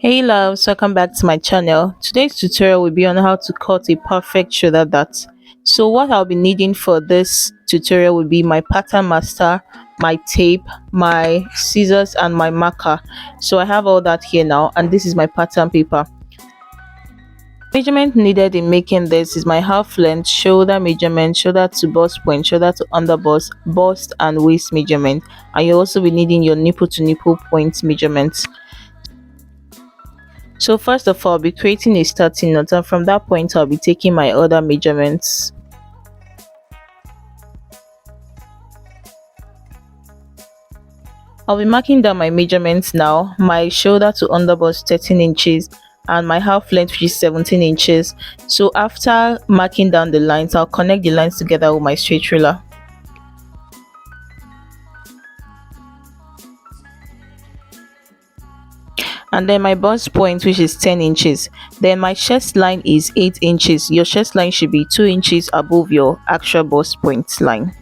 Hey loves, welcome back to my channel. Today's tutorial will be on how to cut a perfect shoulder dart. So what I'll be needing for this tutorial will be my pattern master, my tape, my scissors and my marker. So I have all that here now, and this is my pattern paper. Measurement needed in making this is my half length, shoulder measurement, shoulder to bust point, shoulder to under bust and waist measurement, and you'll also be needing your nipple to nipple point measurements. So first of all, I'll be creating a starting knot, and from that point I'll be taking my other measurements. I'll be marking down my measurements now. My shoulder to underbust 13 inches and my half length, which is 17 inches. So after marking down the lines, I'll connect the lines together with my straight ruler. And then my bust point, which is 10 inches. Then my chest line is 8 inches. Your chest line should be 2 inches above your actual bust point line.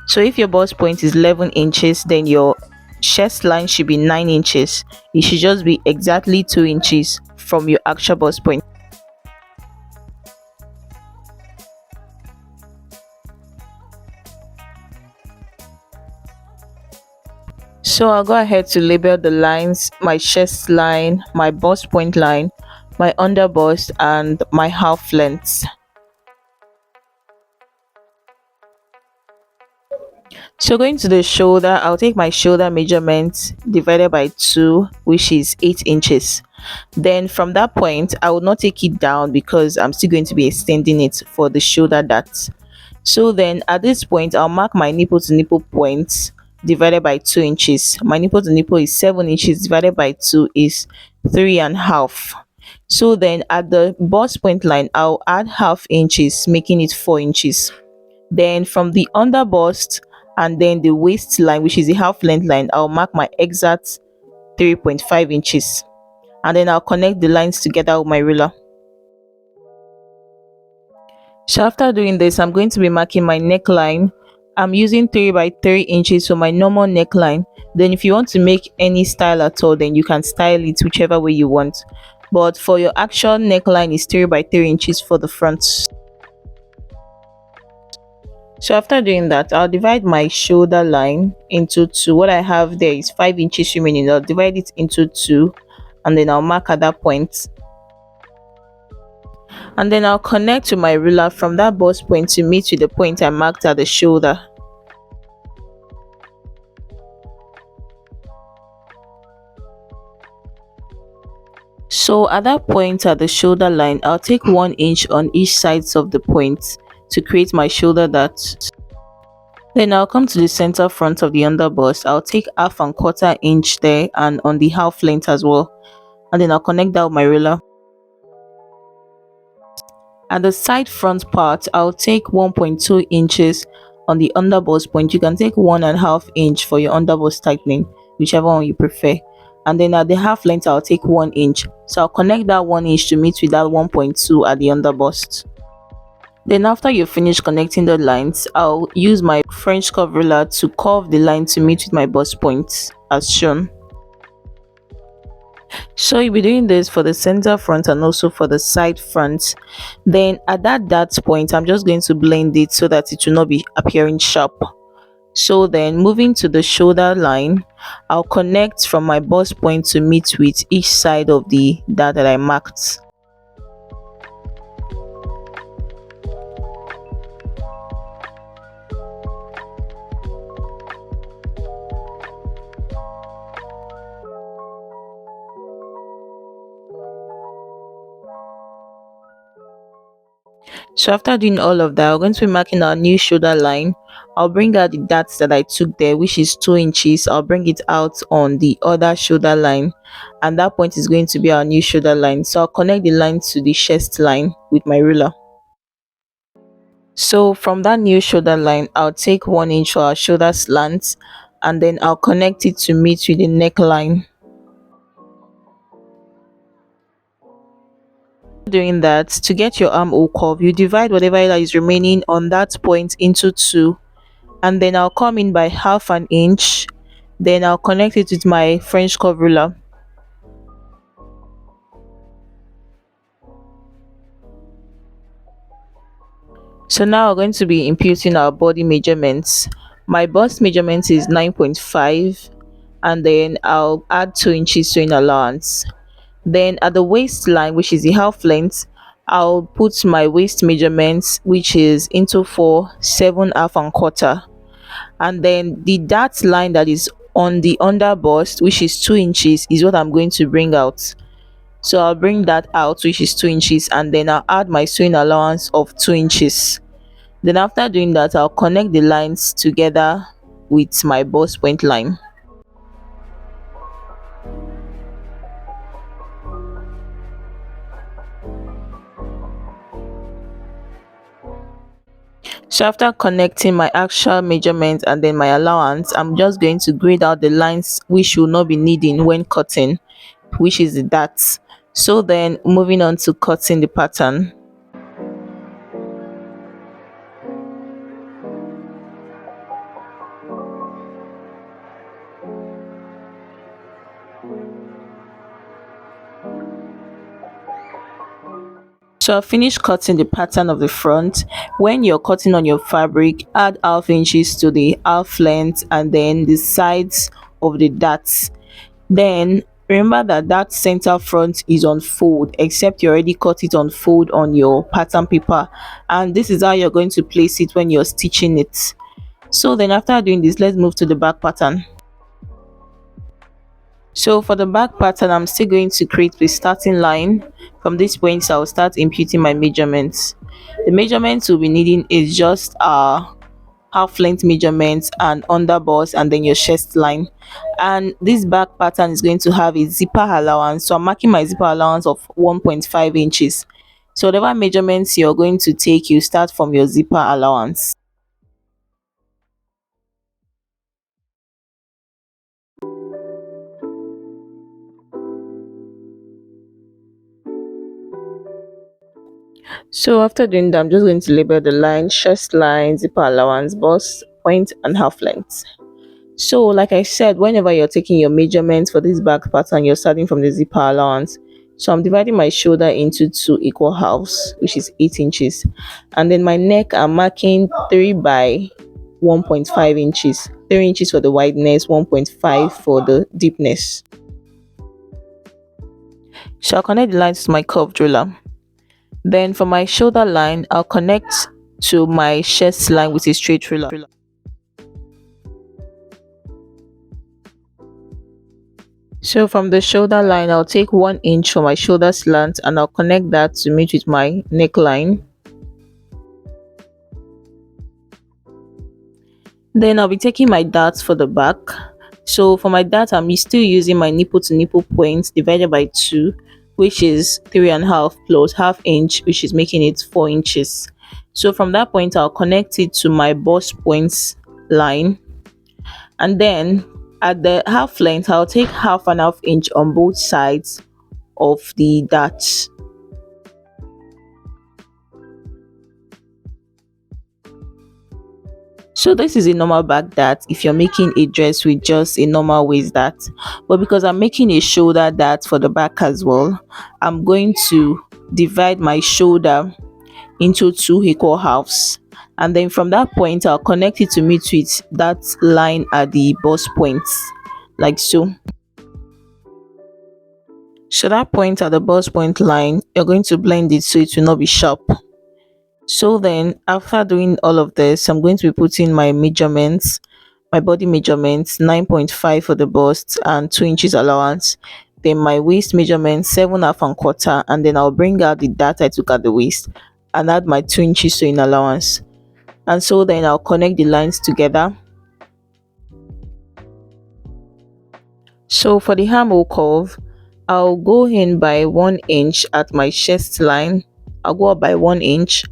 So if your bust point is 11 inches, then your chest line should be 9 inches. It should just be exactly 2 inches from your actual bust point. So I'll go ahead to label the lines: my chest line, my bust point line, my under bust, and my half length. So going to the shoulder, I'll take my shoulder measurement divided by 2, which is 8 inches. Then from that point, I will not take it down because I'm still going to be extending it for the shoulder dart. So then at this point, I'll mark my nipple to nipple point divided by 2 inches. My nipple to nipple is 7 inches, divided by 2 is 3.5. So then at the bust point line, I'll add half inches, making it 4 inches. Then from the under bust and then the waistline, which is the half length line, I'll mark my exact 3.5 inches, and then I'll connect the lines together with my ruler. So after doing this, I'm going to be marking my neckline. I'm using 3 by 3 inches for my normal neckline. Then if you want to make any style at all, then you can style it whichever way you want, but for your actual neckline is 3 by 3 inches for the front. So after doing that, I'll divide my shoulder line into 2. What I have there is 5 inches remaining. I'll divide it into 2, and then I'll mark at that point. And then I'll connect to my ruler from that bust point to meet with the point I marked at the shoulder. So at that point at the shoulder line, I'll take 1 inch on each sides of the point to create my shoulder dart. Then I'll come to the center front of the under bust. I'll take 1/4 inch there and on the half length as well, and then I'll connect that with my ruler. At the side front part, I'll take 1.2 inches on the under bust point. You can take 1.5 inch for your under bust tightening, whichever one you prefer. And then at the half length, I'll take 1 inch. So I'll connect that 1 inch to meet with that 1.2 at the under bust. Then after you finish connecting the lines, I'll use my French curve ruler to curve the line to meet with my bust points as shown. So you'll be doing this for the center front and also for the side front. Then at that dart point, I'm just going to blend it so that it will not be appearing sharp. So then moving to the shoulder line, I'll connect from my bust point to meet with each side of the dart that I marked. So after doing all of that, we're going to be marking our new shoulder line. I'll bring out the darts that I took there, which is 2 inches. I'll bring it out on the other shoulder line, and that point is going to be our new shoulder line. So I'll connect the line to the chest line with my ruler. So from that new shoulder line, I'll take 1 inch for our shoulder slant, and then I'll connect it to meet with the neckline. Doing that, to get your armhole curve, you divide whatever is remaining on that point into 2, and then I'll come in by 1/2 inch Then I'll connect it with my French curve ruler. So now we're going to be imputing our body measurements. My bust measurement is 9.5, and then I'll add 2 inches sewing allowance. Then at the waistline, which is the half length, I'll put my waist measurements, which is into 4, 7, half and quarter. And then the dart line that is on the under bust, which is 2 inches, is what I'm going to bring out. So I'll bring that out, which is 2 inches, and then I'll add my sewing allowance of 2 inches. Then after doing that, I'll connect the lines together with my bust point line. So after connecting my actual measurement and then my allowance, I'm just going to grade out the lines which will not be needing when cutting, which is the darts. So then moving on to cutting the pattern. So I finished cutting the pattern of the front. When you're cutting on your fabric, add half inches to the half length and then the sides of the darts. Then remember that that center front is on fold, except you already cut it on fold on your pattern paper, and this is how you're going to place it when you're stitching it. So then after doing this, let's move to the back pattern. So for the back pattern, I'm still going to create the starting line. From this point, I'll start imputing my measurements. The measurements we'll be needing is just half length measurements and under bust and then your chest line. And this back pattern is going to have a zipper allowance, so I'm marking my zipper allowance of 1.5 inches. So whatever measurements you're going to take, you start from your zipper allowance. So after doing that, I'm just going to label the line: chest line, zipper allowance, bust point and half length. So like I said, whenever you're taking your measurements for this back pattern, you're starting from the zipper allowance. So I'm dividing my shoulder into 2 equal halves, which is 8 inches, and then my neck I'm marking 3 by 1.5 inches, 3 inches for the wideness, 1.5 for the deepness. So I'll connect the lines to my curved ruler. Then for my shoulder line, I'll connect to my chest line with a straight ruler. So from the shoulder line, I'll take 1 inch for my shoulder slant and I'll connect that to meet with my neckline. Then I'll be taking my darts for the back. So for my dart, I'm still using my nipple to nipple points divided by 2, which is 3.5 plus half inch, which is making it 4 inches. So from that point, I'll connect it to my bust points line, and then at the half length, I'll take half inch on both sides of the darts. So this is a normal back dart if you're making a dress with just a normal waist dart, but because I'm making a shoulder dart for the back as well, I'm going to divide my shoulder into 2 equal halves, and then from that point I'll connect it to meet with that line at the bust points, like so. So that point at the bust point line, you're going to blend it so it will not be sharp. So then after doing all of this, I'm going to be putting my measurements, my body measurements: 9.5 for the bust and 2 inches allowance. Then my waist measurement, 7 half and quarter, and then I'll bring out the dart I took at the waist and add my 2 inches sewing allowance. And so then I'll connect the lines together. So for the armhole curve, I'll go in by 1 inch at my chest line. I'll go up by 1 inch,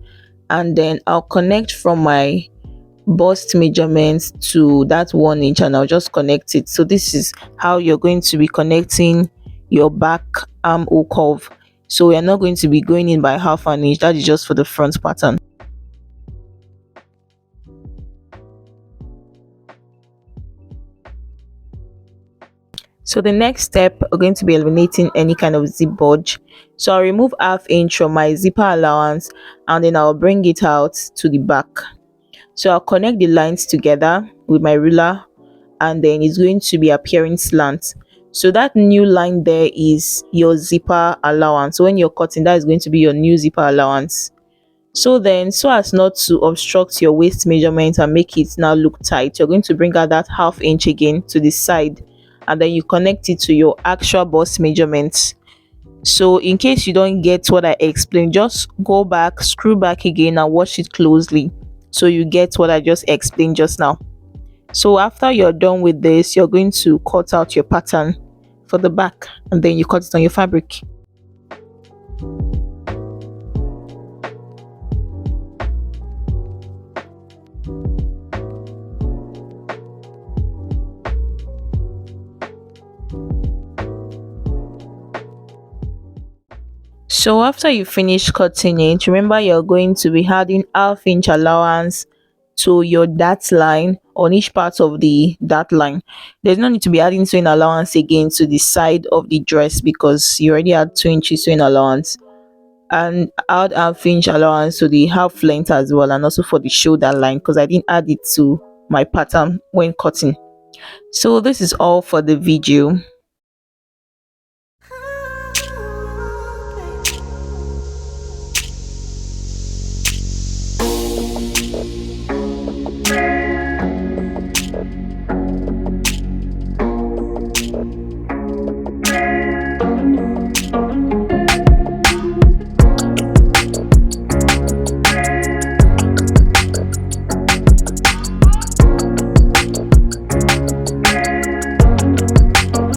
and then I'll connect from my bust measurements to that 1 inch and I'll just connect it. So this is how you're going to be connecting your back armhole curve. So we are not going to be going in by half an inch. That is just for the front pattern. So the next step, we're going to be eliminating any kind of zip bulge. So I'll remove half inch from my zipper allowance and then I'll bring it out to the back. So I'll connect the lines together with my ruler and then it's going to be appearing slant. So that new line there is your zipper allowance. So when you're cutting, that is going to be your new zipper allowance. So then, so as not to obstruct your waist measurement and make it now look tight, you're going to bring out that half inch again to the side and then you connect it to your actual bust measurements. So in case you don't get what I explained, just go back, screw back again and watch it closely so you get what I just explained just now. So after you're done with this, you're going to cut out your pattern for the back and then you cut it on your fabric. So after you finish cutting it, remember you're going to be adding half inch allowance to your dart line on each part of the dart line. There's no need to be adding sewing allowance again to the side of the dress because you already had 2 inches sewing allowance, and add half inch allowance to the half length as well, and also for the shoulder line because I didn't add it to my pattern when cutting. So this is all for the video.